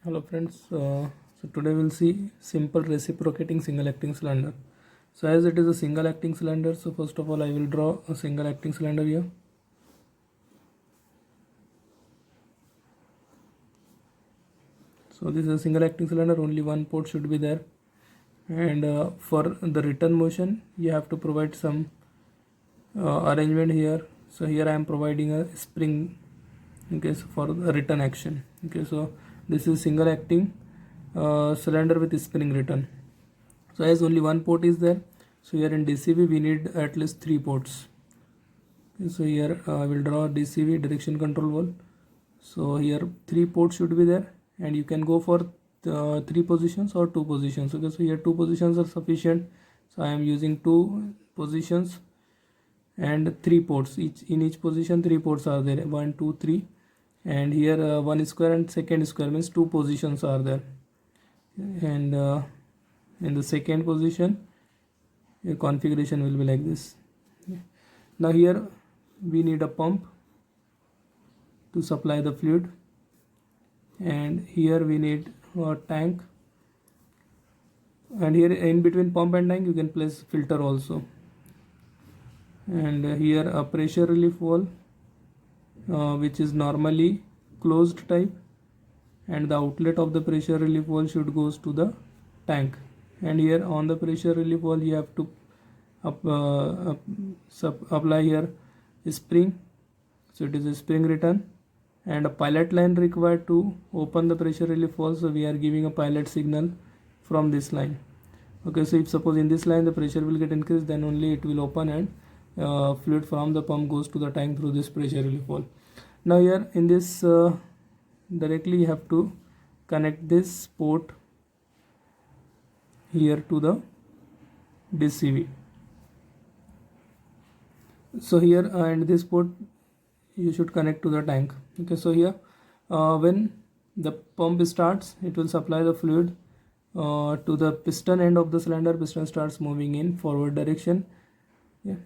Hello friends, so today we'll see simple reciprocating single acting cylinder. So as it is a single acting cylinder, so first of all I will draw a single acting cylinder here. So this is a single acting cylinder, only one port should be there, and for the return motion you have to provide some arrangement here. So here I am providing a spring, okay, so for the return action. Okay, so this is single acting cylinder with spring return. So as only one port is there, so here in DCV we need at least 3 ports. Okay, so here I will draw DCV, direction control valve. So here 3 ports should be there, and you can go for 3 positions or 2 positions. Okay, so here 2 positions are sufficient, so I am using 2 positions and 3 ports. In each position 3 ports are there, 1 2 3, and here 1 square and second square means 2 positions are there, and in the second position your configuration will be like this. Now here we need a pump to supply the fluid, and here we need a tank, and here in between pump and tank you can place filter also, and here a pressure relief valve which is normally closed type, and the outlet of the pressure relief valve should goes to the tank, and here on the pressure relief valve you have to apply here spring, so it is a spring return, and a pilot line required to open the pressure relief valve. So we are giving a pilot signal from this line. Okay, so if suppose in this line the pressure will get increased, then only it will open, and fluid from the pump goes to the tank through this pressure relief valve. Now here in this directly you have to connect this port here to the DCV. So here and this port you should connect to the tank. Okay, so here when the pump starts, it will supply the fluid to the piston end of the cylinder. Piston starts moving in forward direction. Yeah.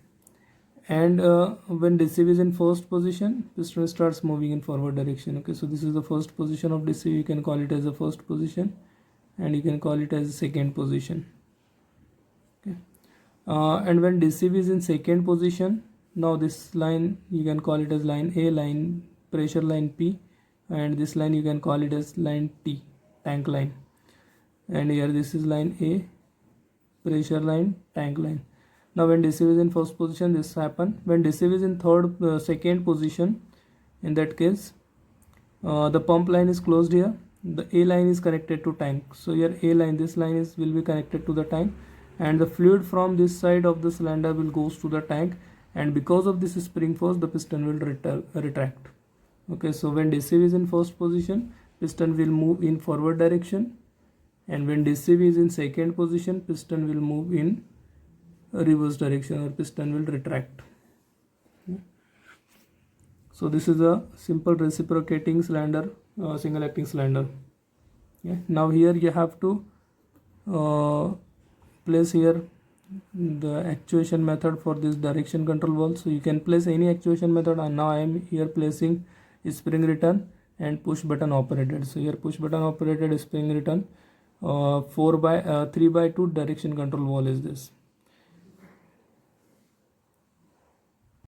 And when DCV is in first position, piston starts moving in forward direction. Okay, so this is the first position of DCV. You can call it as the first position, and you can call it as the second position. Okay, and when DCV is in second position, now this line you can call it as line A, line pressure line P, and this line you can call it as line T, tank line, and here this is line A, pressure line, tank line. Now when DCV is in first position, this happen. When DCV is in second position, in that case the pump line is closed here, the A line is connected to tank. So here A line, this line will be connected to the tank, and the fluid from this side of the cylinder will goes to the tank, and because of this spring force the piston will retract. Okay, so when DCV is in first position, piston will move in forward direction, and when DCV is in second position, piston will move in reverse direction, or piston will retract. So this is a simple reciprocating cylinder, single acting cylinder. Now here you have to place here the actuation method for this direction control valve. So you can place any actuation method, and now I am here placing spring return and push button operated. So here push button operated spring return 3/2 direction control valve is this.